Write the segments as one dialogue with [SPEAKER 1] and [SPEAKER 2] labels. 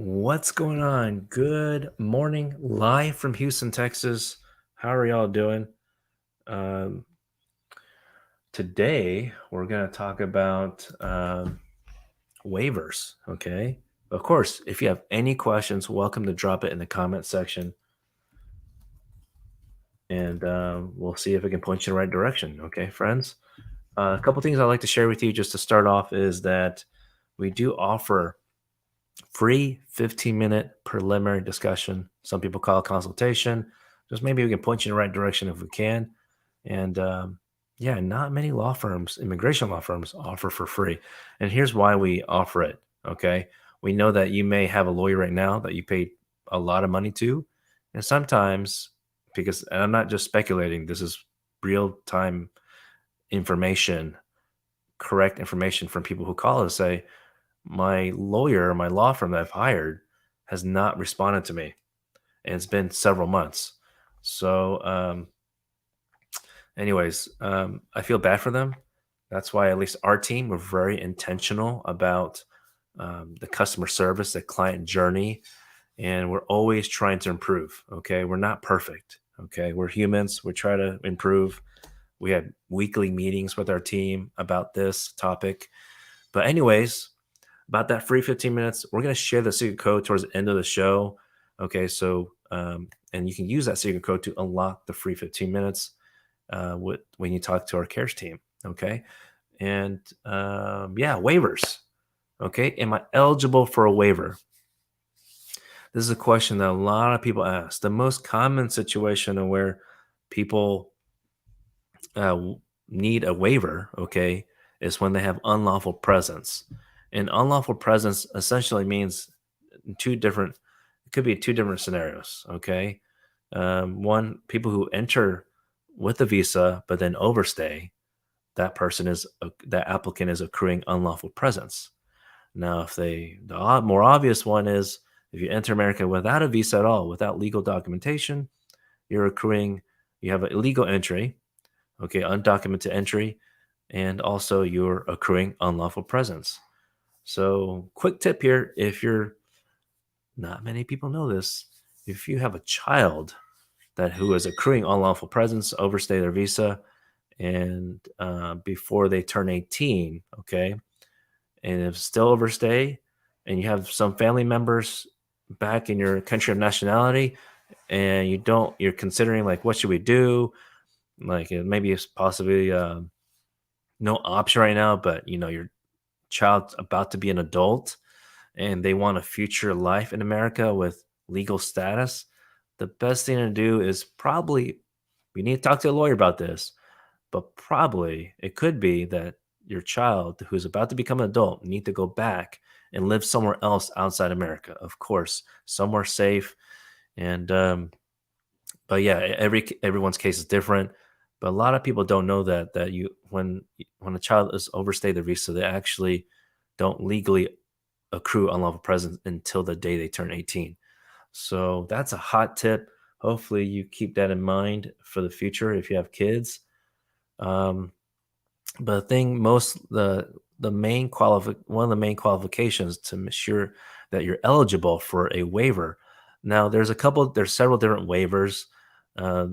[SPEAKER 1] What's going on? Good morning, live from Houston, Texas. How are y'all doing? Um, Today, we're going to talk about waivers. Okay. Of course, if you have any questions, welcome to drop it in the comment section and we'll see if we can point you in the right direction. Okay, friends. A couple things I'd like to share with you just to start off is that we do offer free 15-minute preliminary discussion. Some people call it consultation. Just maybe we can point you in the right direction if we can. And yeah, not many law firms, immigration law firms, offer for free. And here's why we offer it. Okay. We know that you may have a lawyer right now that you paid a lot of money to. And sometimes, because, and I'm not just speculating, this is real time information, correct information from people who call us say, my lawyer, my law firm that I've hired has not responded to me, and it's been several months. So, I feel bad for them. That's why at least our team, we're very intentional about the customer service, the client journey, and we're always trying to improve. Okay, we're not perfect. Okay, we're humans. We try to improve. We had weekly meetings with our team about this topic. But anyways, about that free 15 minutes. We're going to share the secret code towards the end of the show. Okay. And you can use that secret code to unlock the free 15 minutes when you talk to our cares team. Okay. And yeah, waivers. Okay. Am I eligible for a waiver? This is a question that a lot of people ask. The most common situation where people need a waiver, okay, is when they have unlawful presence. And unlawful presence essentially means two different, it could be two different scenarios, okay? One, people who enter with a visa but then overstay, that applicant is accruing unlawful presence. Now, if more obvious one is if you enter America without a visa at all, without legal documentation, you're accruing, you have an illegal entry, okay, undocumented entry, and also you're accruing unlawful presence. So, quick tip here, if you're not many people know this, if you have a child that who is accruing unlawful presence, overstay their visa, and before they turn 18, okay, and if still overstay, and you have some family members back in your country of nationality, and you're considering like, what should we do? Like, maybe it's possibly no option right now, but your child's about to be an adult and they want a future life in America with legal status, the best thing to do is probably we need to talk to a lawyer about this, but probably it could be that your child who's about to become an adult need to go back and live somewhere else outside America. Of course, somewhere safe. And but yeah, everyone's case is different. But a lot of people don't know that when a child is overstayed their visa, they actually don't legally accrue unlawful presence until the day they turn 18. So that's a hot tip. Hopefully, you keep that in mind for the future if you have kids. Um, but the thing, one of the main qualifications to ensure that you're eligible for a waiver. Now, there's several different waivers,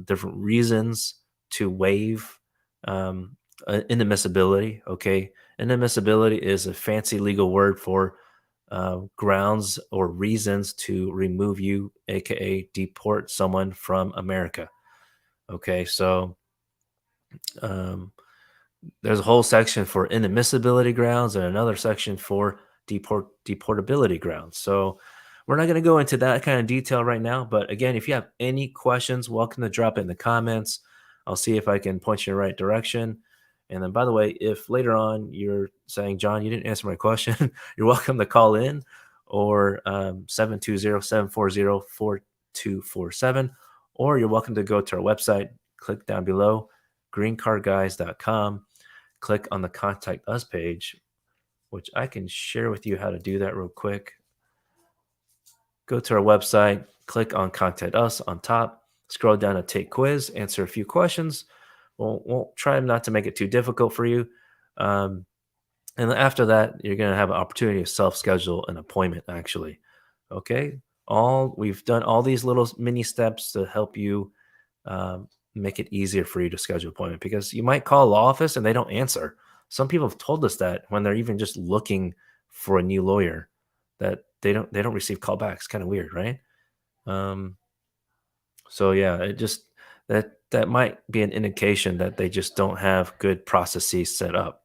[SPEAKER 1] different reasons to waive inadmissibility. Okay, inadmissibility is a fancy legal word for grounds or reasons to remove you, aka deport someone from America. Okay, so um, there's a whole section for inadmissibility grounds and another section for deportability grounds. So we're not going to go into that kind of detail right now. But again, if you have any questions, welcome to drop it in the comments. I'll see if I can point you in the right direction. And then, by the way, if later on you're saying, John, you didn't answer my question, you're welcome to call in or 720-740-4247, or you're welcome to go to our website, click down below, greencardguys.com, click on the Contact Us page, which I can share with you how to do that real quick. Go to our website, click on Contact Us on top, scroll down to Take Quiz, answer a few questions. We'll try not to make it too difficult for you. And after that, you're going to have an opportunity to self-schedule an appointment, actually. Okay. All we've done all these little mini steps to help you make it easier for you to schedule an appointment because you might call a law office and they don't answer. Some people have told us that when they're even just looking for a new lawyer, that they don't receive callbacks. Kind of weird, right? Um, so yeah, it just that might be an indication that they just don't have good processes set up.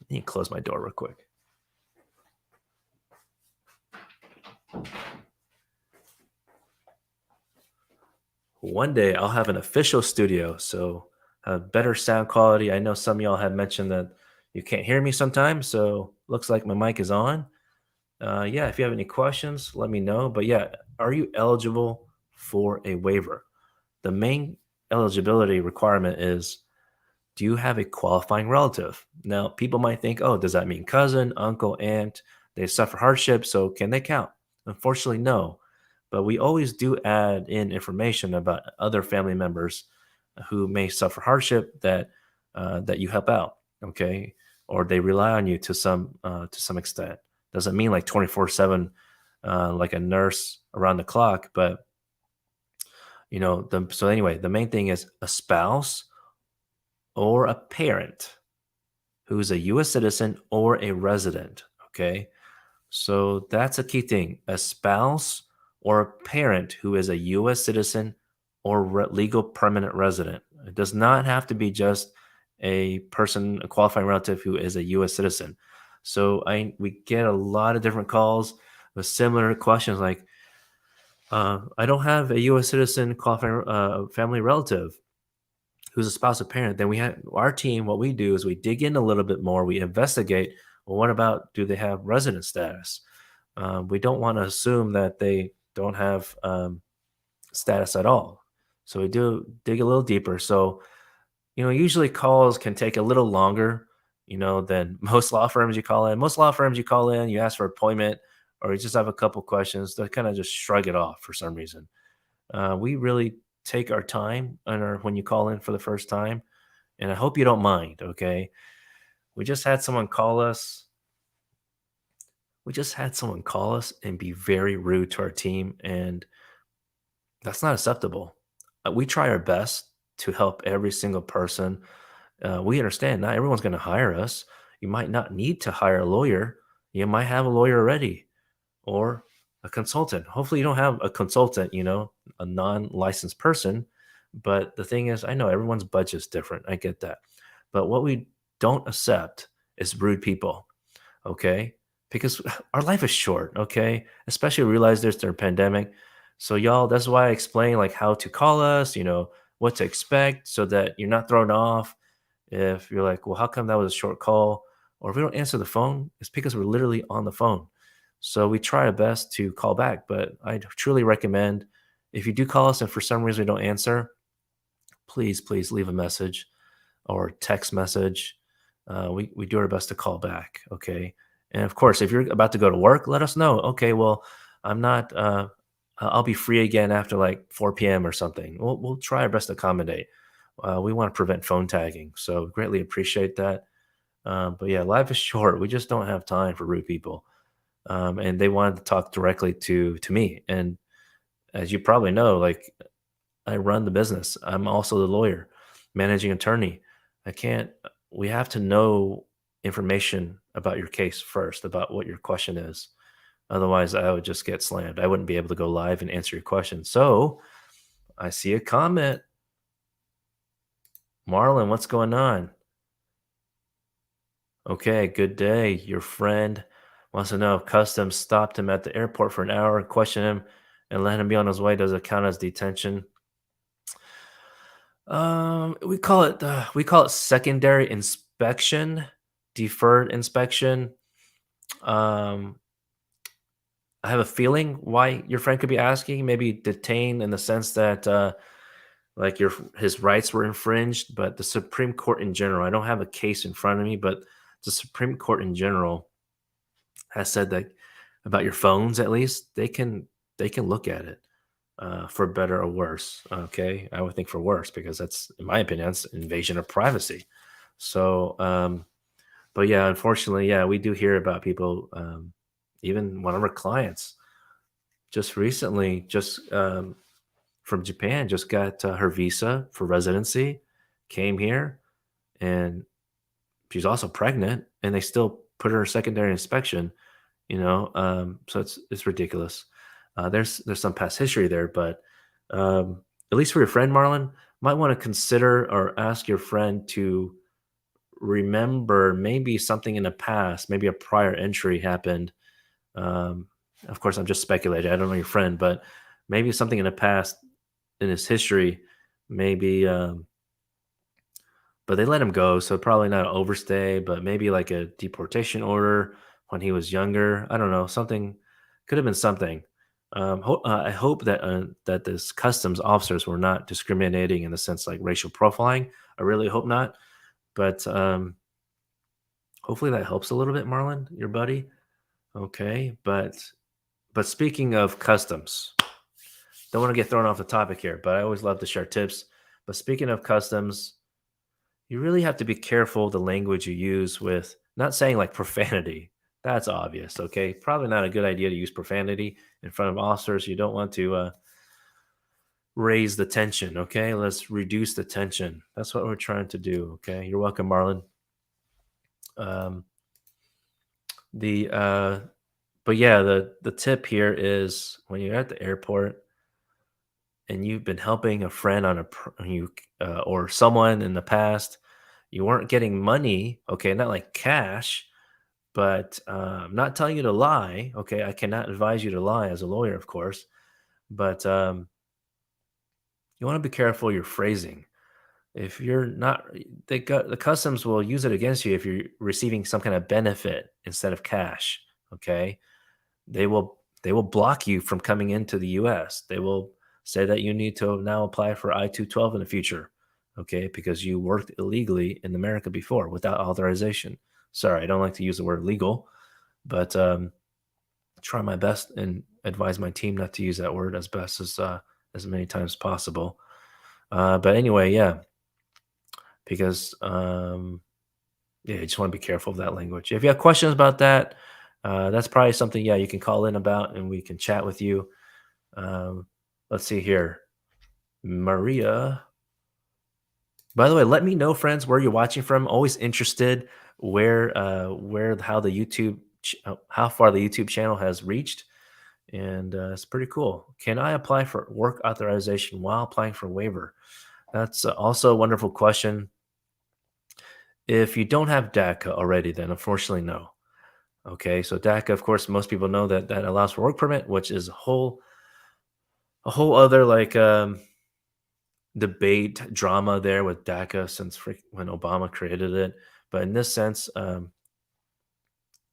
[SPEAKER 1] Let me close my door real quick. One day I'll have an official studio, so better sound quality. I know some of y'all have mentioned that you can't hear me sometimes, so looks like my mic is on. Yeah, if you have any questions, let me know. But yeah, are you eligible for a waiver? The main eligibility requirement is, do you have a qualifying relative? Now, people might think, oh, does that mean cousin, uncle, aunt? They suffer hardship, so can they count? Unfortunately, no. But we always do add in information about other family members who may suffer hardship that you help out, okay, or they rely on you to some extent. Doesn't mean like 24/7, like a nurse around the clock, but so anyway, the main thing is a spouse or a parent who is a US citizen or a resident. Okay. So that's a key thing. A spouse or a parent who is a US citizen or legal permanent resident. It does not have to be just a person, a qualifying relative who is a US citizen. So we get a lot of different calls with similar questions like, I don't have a US citizen qualifying family relative who's a spouse or parent, then we have our team. What we do is we dig in a little bit more. We investigate. Well, what about do they have resident status? We don't want to assume that they don't have status at all. So we do dig a little deeper. So usually calls can take a little longer, than most law firms you call in. Most law firms you call in, you ask for appointment, or you just have a couple questions. They kind of just shrug it off for some reason. We really take our time when you call in for the first time, and I hope you don't mind. Okay, we just had someone call us. We just had someone call us and be very rude to our team, and that's not acceptable. We try our best to help every single person. We understand not everyone's going to hire us. You might not need to hire a lawyer. You might have a lawyer already or a consultant. Hopefully, you don't have a consultant, a non licensed person. But the thing is, I know everyone's budget's different. I get that. But what we don't accept is rude people. Okay. Because our life is short. Okay. Especially realize there's a pandemic. So, y'all, that's why I explain like how to call us, what to expect so that you're not thrown off. If you're like, well, how come that was a short call? Or if we don't answer the phone, it's because we're literally on the phone. So we try our best to call back, but I truly recommend if you do call us and for some reason we don't answer, please leave a message or text message. We do our best to call back. Okay. And of course, if you're about to go to work, let us know. Okay. Well, I'm not, I'll be free again after like 4 p.m. or something. We'll try our best to accommodate. We want to prevent phone tagging. So greatly appreciate that. But yeah, life is short. We just don't have time for rude people. And they wanted to talk directly to me. And as you probably know, like I run the business. I'm also the lawyer, managing attorney. I can't. We have to know information about your case first, about what your question is. Otherwise, I would just get slammed. I wouldn't be able to go live and answer your question. So I see a comment. Marlon, what's going on? Okay, good day. Your friend wants to know if Customs stopped him at the airport for an hour, questioned him, and let him be on his way. Does it count as detention? We call it secondary inspection, deferred inspection. Um, I have a feeling why your friend could be asking, maybe detained in the sense that like his rights were infringed, but the Supreme Court in general, I don't have a case in front of me, but the Supreme Court in general has said that about your phones at least they can look at it for better or worse. Okay, I would think for worse because that's, in my opinion, that's invasion of privacy. So, but yeah, unfortunately, yeah, we do hear about people, even one of our clients. just recently, just from Japan, just got her visa for residency, came here, and she's also pregnant, and they still put her secondary inspection. So it's ridiculous. There's some past history there, but at least for your friend Marlon, might want to consider or ask your friend to remember maybe something in the past, maybe a prior entry happened. Um, of course, I'm just speculating. I don't know your friend, but maybe something in the past in his history, maybe. But they let him go, so probably not an overstay, but maybe like a deportation order when he was younger. I don't know, something could have been something. I hope that this customs officers were not discriminating in the sense like racial profiling. I really hope not. But hopefully that helps a little bit, Marlon, your buddy. Okay, but speaking of customs, don't want to get thrown off the topic here, but I always love to share tips. But speaking of customs, you really have to be careful the language you use with not saying like profanity. That's obvious, okay? Probably not a good idea to use profanity in front of officers. You don't want to raise the tension, okay? Let's reduce the tension. That's what we're trying to do, okay? You're welcome, Marlon. Um, the but yeah, the tip here is when you're at the airport and you've been helping a friend on a you or someone in the past, you weren't getting money, okay, not like cash, but I'm not telling you to lie, okay? I cannot advise you to lie as a lawyer, of course, but you want to be careful your phrasing. If you're not, the customs will use it against you if you're receiving some kind of benefit instead of cash, okay? They will block you from coming into the US. They will say that you need to now apply for I-212 in the future, okay? Because you worked illegally in America before without authorization. Sorry, I don't like to use the word legal, but try my best and advise my team not to use that word as many times as possible. But anyway, yeah, because yeah, you just want to be careful of that language. If you have questions about that, that's probably something, yeah, you can call in about and we can chat with you. Um, let's see here. Maria. By the way, let me know, friends, where you're watching from. Always interested where how the how far the YouTube channel has reached, and it's pretty cool. Can I apply for work authorization while applying for waiver? That's also a wonderful question. If you don't have DACA already, then unfortunately, no. Okay, so DACA, of course, most people know that that allows for work permit, which is a whole other like debate drama there with DACA since when Obama created it. But in this sense,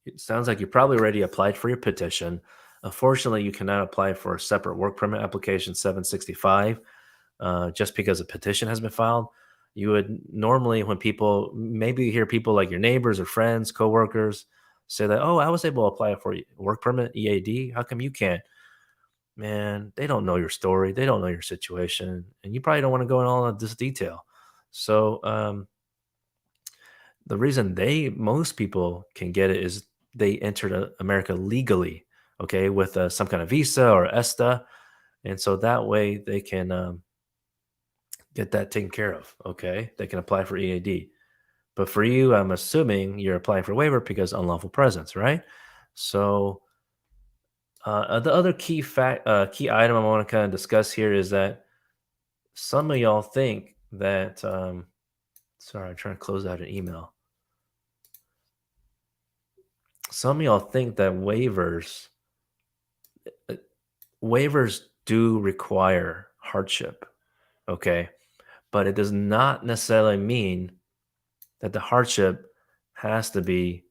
[SPEAKER 1] it sounds like you probably already applied for your petition. Unfortunately, you cannot apply for a separate work permit application 765 just because a petition has been filed. You would normally, when people maybe you hear people like your neighbors or friends, coworkers say that, oh, I was able to apply for work permit EAD. How come you can't? Man, they don't know your story. They don't know your situation. And you probably don't want to go in all of this detail. So, the reason most people can get it is they entered America legally, okay, with some kind of visa or ESTA. And so that way they can get that taken care of, okay? They can apply for EAD. But for you, I'm assuming you're applying for waiver because unlawful presence, right? So, the other key item I want to kind of discuss here is that some of y'all think that. Sorry, I'm trying to close out an email. Some of y'all think that uh, waivers do require hardship, okay, but it does not necessarily mean that the hardship has to be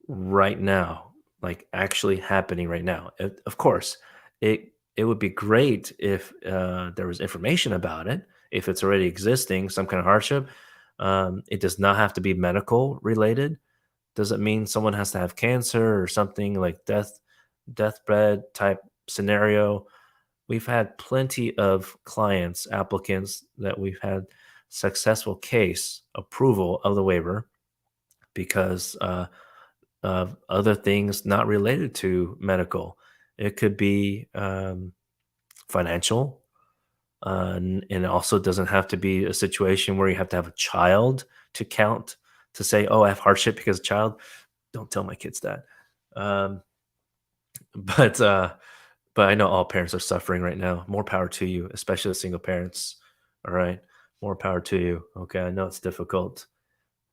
[SPEAKER 1] right now, like actually happening right now. Of course, it would be great if there was information about it. If it's already existing, some kind of hardship, it does not have to be medical related. Doesn't mean someone has to have cancer or something like deathbed type scenario. We've had plenty of clients, applicants that we've had successful case approval of the waiver because of other things not related to medical. It could be financial. And it also doesn't have to be a situation where you have to have a child to count to say, oh, I have hardship because of child. Don't tell my kids that. Um, but uh, but I know all parents are suffering right now. More power to you, especially the single parents. All right, more power to you. Okay, I know it's difficult.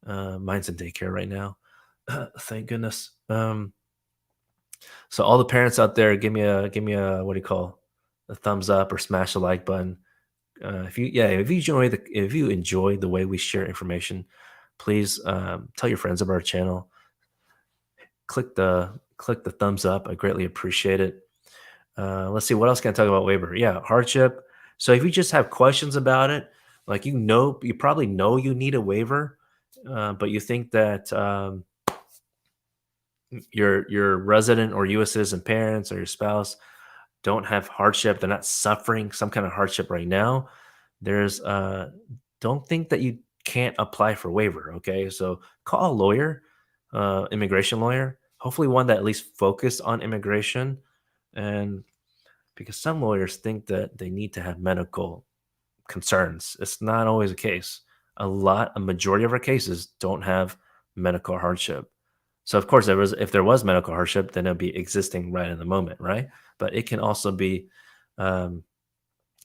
[SPEAKER 1] Mine's in daycare right now. Thank goodness. So all the parents out there, give me a what do you call a thumbs up or smash the like button. If you enjoy the way we share information, please tell your friends about our channel. Click the thumbs up. I greatly appreciate it. Let's see, what else can I talk about waiver? Yeah, hardship. So if you just have questions about it, like you probably know you need a waiver, but you think that your resident or U.S. citizen parents or your spouse don't have hardship, they're not suffering some kind of hardship right now, there's don't think that you can't apply for waiver. Okay, so call a lawyer, immigration lawyer, hopefully one that at least focused on immigration, and because some lawyers think that they need to have medical concerns. It's not always the case. A majority of our cases don't have medical hardship. So of course, if there was medical hardship, then it'd be existing right in the moment, right? But it can also be, um,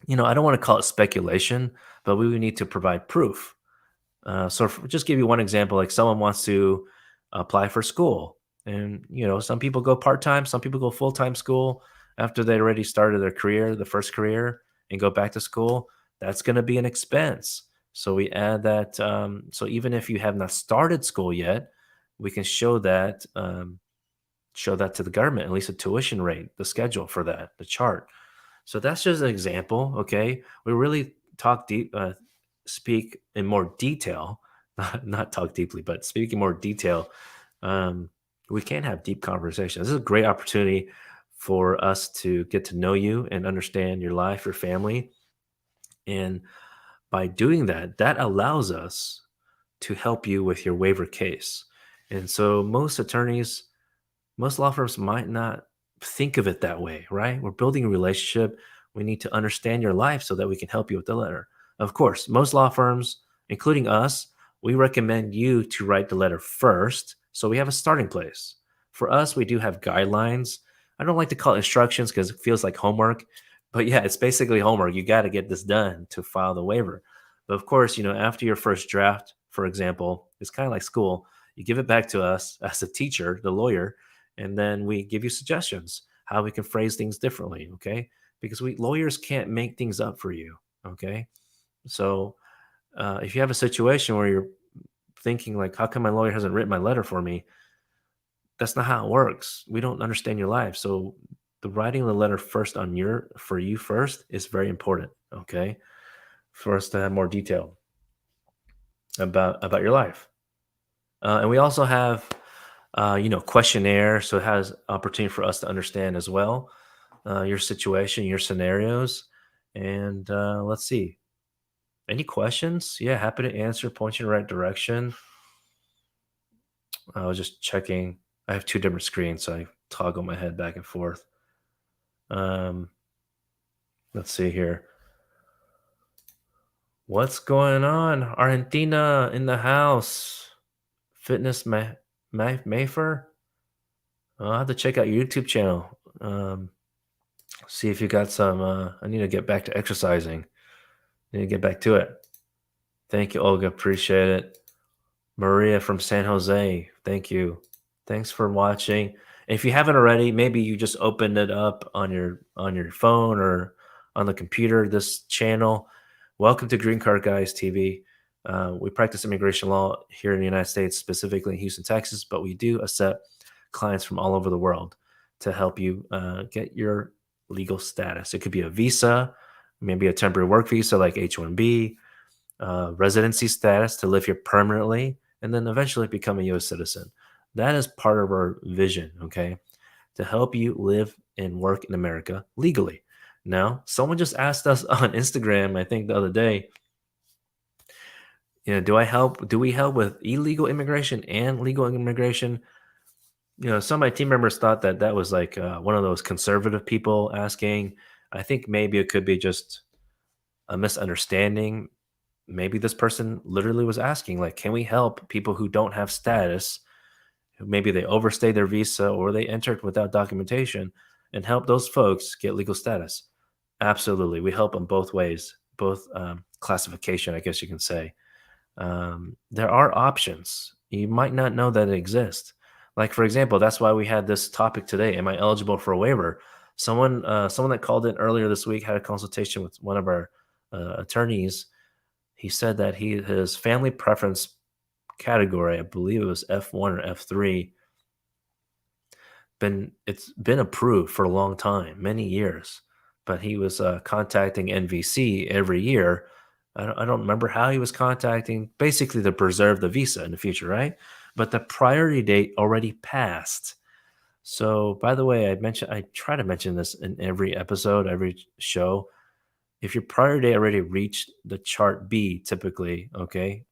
[SPEAKER 1] I don't want to call it speculation, but we would need to provide proof. Just give you one example, like someone wants to apply for school, and some people go part time, some people go full time school after they already started their career, the first career, and go back to school. That's going to be an expense. So we add that. So even if you have not started school yet, we can show that to the government, at least a tuition rate, the schedule for that, the chart. So that's just an example. Okay, we really speak in more detail, not talk deeply, but speak in more detail. Um, we can have deep conversations. This is a great opportunity for us to get to know you and understand your life, your family, and by doing that, that allows us to help you with your waiver case. And so most law firms might not think of it that way, right? We're building a relationship. We need to understand your life so that we can help you with the letter. Of course, most law firms, including us, we recommend you to write the letter first. So we have a starting place. For us, we do have guidelines. I don't like to call it instructions because it feels like homework. But yeah, it's basically homework. You got to get this done to file the waiver. But of course, after your first draft, for example, it's kind of like school. You give it back to us as a teacher, the lawyer, and then we give you suggestions how we can phrase things differently. Okay, because we lawyers can't make things up for you. Okay, so if you have a situation where you're thinking like, how come my lawyer hasn't written my letter for me? That's not how it works. We don't understand your life. So the writing the letter first for you first is very important. Okay, for us to have more detail about your life. And we also have questionnaire, so it has opportunity for us to understand as well your situation, your scenarios. And let's see, any questions? Yeah, happy to answer, point you in the right direction. I was just checking. I have two different screens, so I toggle my head back and forth. um let's see here, what's going on? Argentina in the house. Fitness Mayfer. I'll have to check out your YouTube channel. See if you got some. I need to get back to exercising. Need to get back to it. Thank you, Olga. Appreciate it. Maria from San Jose. Thank you. Thanks for watching. If you haven't already, maybe you just opened it up on your phone or on the computer. This channel. Welcome to Green Card Guys TV. We practice immigration law here in the United States, specifically in Houston, Texas, but we do accept clients from all over the world to help you get your legal status. It could be a visa, maybe a temporary work visa like H-1B, residency status to live here permanently, and then eventually become a U.S. citizen. That is part of our vision, okay, to help you live and work in America legally. Now, someone just asked us on Instagram, I think the other day, do we help with illegal immigration and legal immigration? Some of my team members thought that that was like one of those conservative people asking. I think maybe it could be just a misunderstanding. Maybe this person literally was asking, like, can we help people who don't have status, who maybe they overstayed their visa or they entered without documentation, and help those folks get legal status? Absolutely. We help them both ways, both classification, I guess you can say. There are options. You might not know that it exists. Like for example, that's why we had this topic today. Am I eligible for a waiver? Someone that called in earlier this week had a consultation with one of our attorneys. He said that his family preference category, I believe it was F1 or F3, it's been approved for a long time, many years. But he was contacting NVC every year. I don't remember how he was contacting, basically to preserve the visa in the future, right? But the priority date already passed. So, by the way, I try to mention this in every episode, every show. If your priority date already reached the chart B, typically, okay,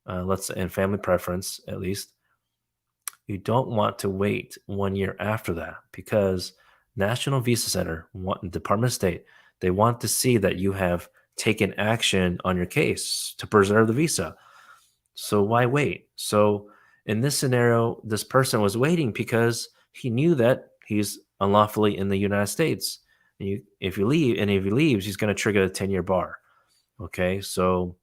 [SPEAKER 1] let's say in family preference at least, you don't want to wait 1 year after that because National Visa Center, Department of State, they want to see that you have taken action on your case to preserve the visa. So why wait? So in this scenario, this person was waiting because he knew that he's unlawfully in the United States. If he leaves, he's going to trigger a 10-year bar. Okay, so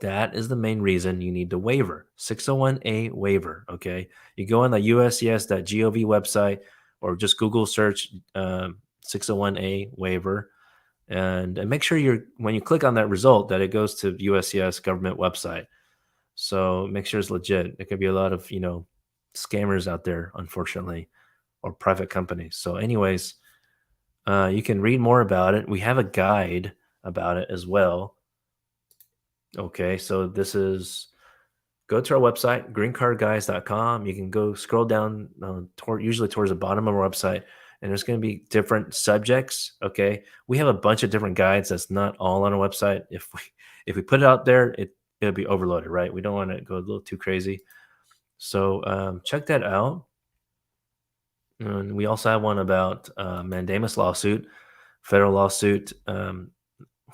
[SPEAKER 1] that is the main reason you need the waiver, 601A waiver. Okay. You go on the uscs.gov website or just Google search 601A waiver and make sure when you click on that result, that it goes to USCIS government website. So make sure it's legit. There could be a lot of, scammers out there, unfortunately, or private companies. So, anyways, you can read more about it. We have a guide about it as well. Okay, so this is go to our website, greencardguys.com. You can go scroll down usually towards the bottom of our website, and there's going to be different subjects. Okay, we have a bunch of different guides. That's not all on our website. If we put it out there, it'll be overloaded, right? We don't want to go a little too crazy. So check that out. And we also have one about mandamus lawsuit, federal lawsuit.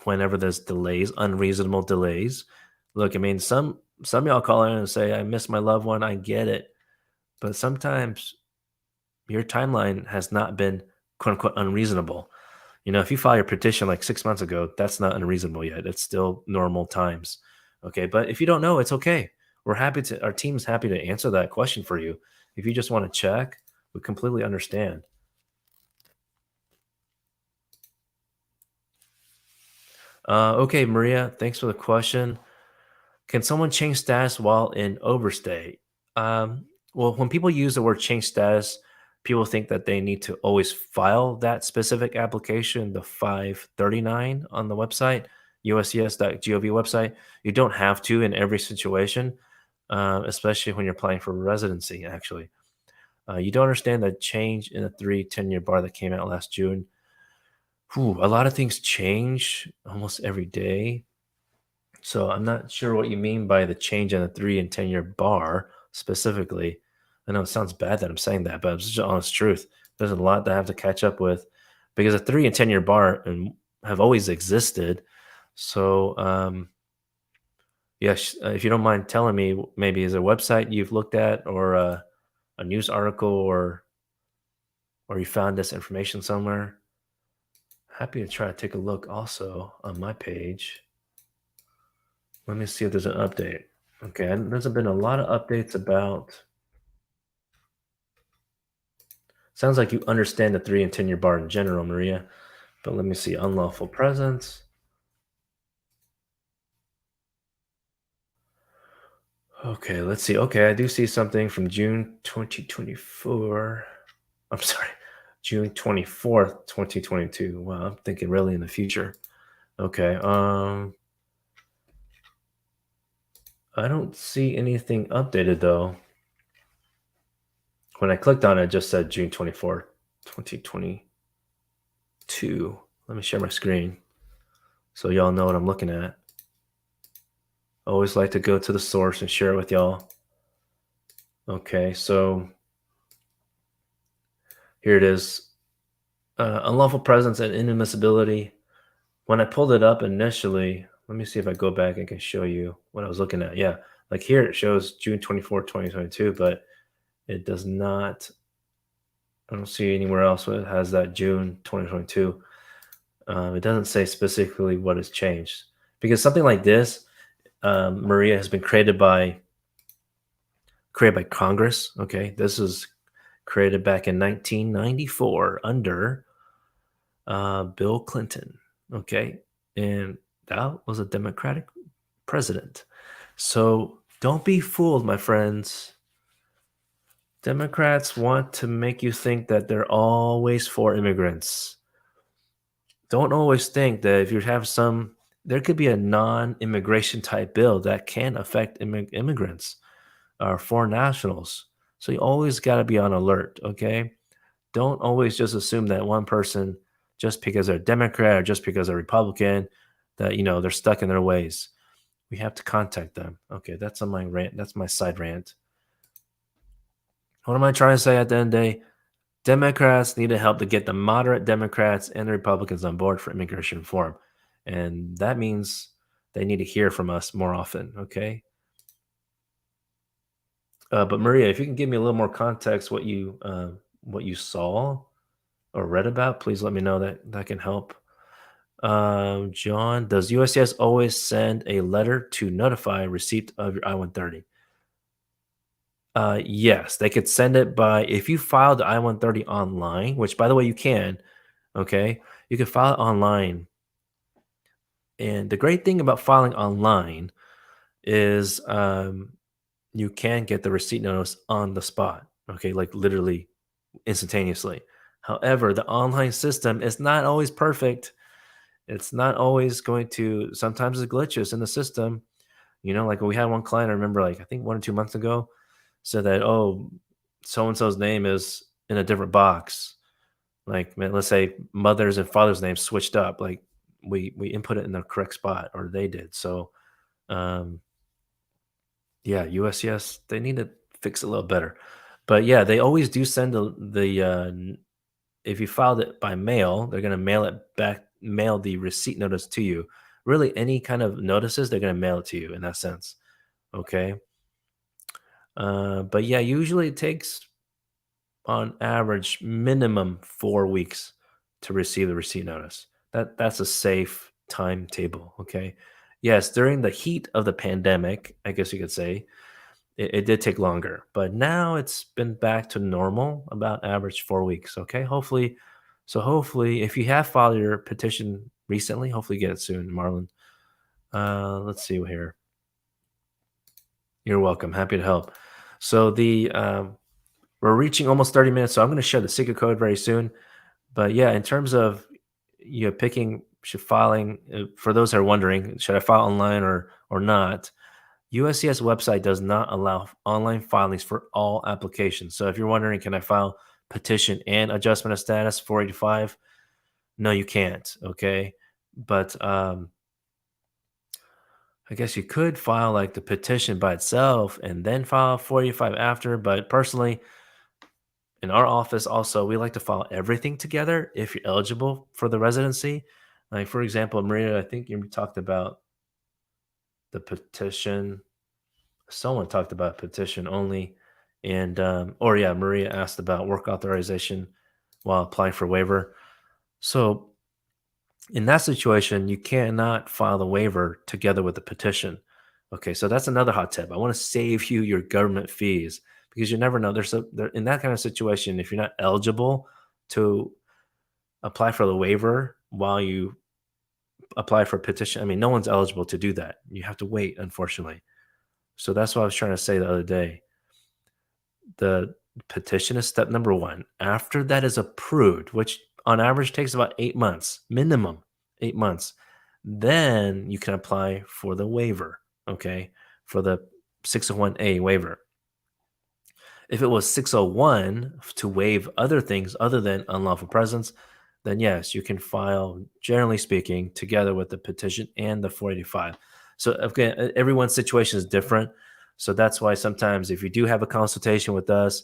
[SPEAKER 1] Whenever there's delays, unreasonable delays. Look, I mean, some y'all call in and say, I miss my loved one. I get it. But sometimes your timeline has not been quote unquote unreasonable. If you file your petition like 6 months ago, that's not unreasonable yet. It's still normal times. Okay. But if you don't know, it's okay. Our team's happy to answer that question for you. If you just want to check, we completely understand. Okay, Maria, thanks for the question. Can someone change status while in overstay? Well, when people use the word change status, people think that they need to always file that specific application, the 539 on the website, uscs.gov website. You don't have to in every situation, especially when you're applying for residency, actually. You don't understand the change in the 10-year bar that came out last June. A lot of things change almost every day. So I'm not sure what you mean by the change in the 3 and 10-year bar specifically. I know it sounds bad that I'm saying that, but it's just the honest truth. There's a lot that I have to catch up with because a 3 and 10-year bar have always existed. So, yes, if you don't mind telling me, maybe is there a website you've looked at or a news article or you found this information somewhere? Happy to try to take a look also on my page. Let me see if there's an update. Okay, there's been a lot of updates about. Sounds like you understand the 3 and 10-year bar in general, Maria. But let me see. Unlawful presence. Okay, let's see. Okay, I do see something from June 2024. I'm sorry, June 24th, 2022. Wow, I'm thinking really in the future. Okay, I don't see anything updated though. When I clicked on it, it just said June 24th, 2022. Let me share my screen so y'all know what I'm looking at. Always like to go to the source and share it with y'all. Okay, so Here it is. Unlawful presence and inadmissibility. When I pulled it up initially, let me see if I go back and can show you what I was looking at. Yeah, like here it shows June 24, 2022, but it does not. I don't see anywhere else where it has that June 2022. It doesn't say specifically what has changed because something like this, Maria, has been created by Congress. Okay, this was created back in 1994 under Bill Clinton. Okay, and that was a Democratic president. So don't be fooled, my friends. Democrats want to make you think that they're always for immigrants. Don't always think that if you have there could be a non immigration type bill that can affect immigrants or foreign nationals. So you always got to be on alert, okay? Don't always just assume that one person, just because they're a Democrat or just because they're Republican, that, they're stuck in their ways. We have to contact them. Okay, that's on my rant. That's my side rant. What am I trying to say at the end of the day? Democrats need to help to get the moderate Democrats and the Republicans on board for immigration reform. And that means they need to hear from us more often. Okay. But Maria, if you can give me a little more context, what you saw or read about, please let me know. That can help. John, does USCIS always send a letter to notify receipt of your I-130? Yes, they could send it by if you filed the I-130 online, which by the way you can. Okay, you can file it online, and the great thing about filing online is you can get the receipt notice on the spot. Okay, like literally instantaneously. However, the online system is not always perfect. It's not always going to. Sometimes there's glitches in the system. Like we had one client. I remember, like I think 1 or 2 months ago, said that so and so's name is in a different box. Like, man, let's say mother's and father's names switched up. Like we input it in the correct spot, or they did. So, um, yeah, USCS they need to fix it a little better. But yeah, they always do send if you filed it by mail, they're gonna mail the receipt notice to you. Really, any kind of notices, they're gonna mail it to you in that sense. Okay. But yeah, usually it takes on average minimum 4 weeks to receive the receipt notice. That's a safe timetable. Okay. Yes, during the heat of the pandemic, I guess you could say it did take longer, but now it's been back to normal, about average 4 weeks. Okay. Hopefully, if you have filed your petition recently, hopefully you get it soon, Marlon. Let's see here. You're welcome. Happy to help. So we're reaching almost 30 minutes, so I'm going to share the secret code very soon. But yeah, in terms of filing, for those that are wondering, should I file online or not? USCIS website does not allow online filings for all applications. So if you're wondering, can I file petition and adjustment of status 485? No, you can't. Okay, but I guess you could file like the petition by itself and then file 485 after. But personally, in our office, also, we like to file everything together if you're eligible for the residency. Like, for example, Maria, I think you talked about the petition. Someone talked about petition only. And, or yeah, Maria asked about work authorization while applying for waiver. So, in that situation, you cannot file the waiver together with the petition. Okay, so that's another hot tip. I want to save you your government fees because you never know. In that kind of situation, if you're not eligible to apply for the waiver while you apply for a petition, I mean, no one's eligible to do that. You have to wait, unfortunately. So that's what I was trying to say the other day. The petition is step number one. After that is approved, which on average takes about 8 months, minimum 8 months, then you can apply for the waiver, okay, for the 601A waiver. If it was 601 to waive other things other than unlawful presence, then yes, you can file, generally speaking, together with the petition and the 485. So again, everyone's situation is different. So that's why sometimes if you do have a consultation with us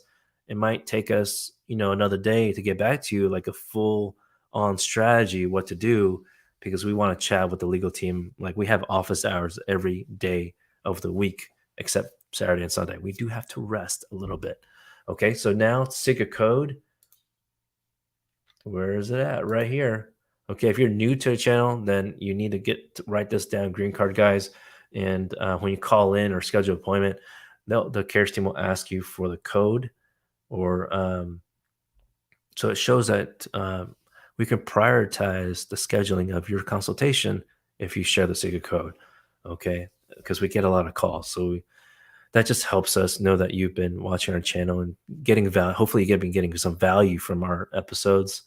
[SPEAKER 1] it might take us, another day to get back to you, like a full on strategy, what to do, because we want to chat with the legal team. Like we have office hours every day of the week, except Saturday and Sunday. We do have to rest a little bit. Okay, so now stick a code. Where is it at? Right here. Okay, if you're new to the channel, then you need to write this down, green card guys. And when you call in or schedule an appointment, the cares team will ask you for the code, or so it shows that we can prioritize the scheduling of your consultation if you share the secret code. Okay, because we get a lot of calls, so that just helps us know that you've been watching our channel and getting value. Hopefully, you've been getting some value from our episodes.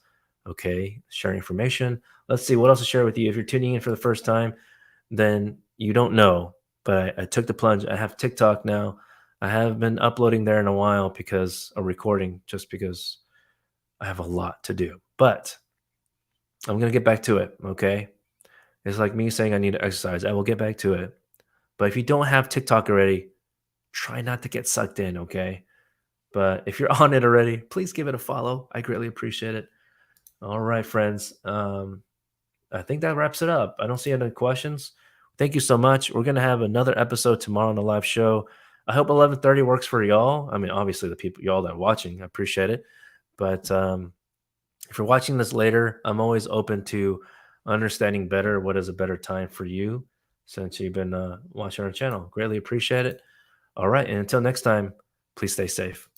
[SPEAKER 1] Okay, sharing information. Let's see what else to share with you. If you're tuning in for the first time, then you don't know, but I took the plunge. I have TikTok now. I have been uploading there in a while because of recording, just because I have a lot to do. But I'm gonna get back to it. Okay, it's like me saying I need to exercise. I will get back to it. But if you don't have TikTok already, try not to get sucked in. Okay. But if you're on it already, please give it a follow. I greatly appreciate it. All right, friends. I think that wraps it up. I don't see any questions. Thank you so much. We're gonna have another episode tomorrow on the live show. I hope 11:30 works for y'all. I mean, obviously the people y'all that are watching, I appreciate it. But if you're watching this later, I'm always open to understanding better what is a better time for you, since you've been watching our channel. Greatly appreciate it. All right, and until next time, please stay safe.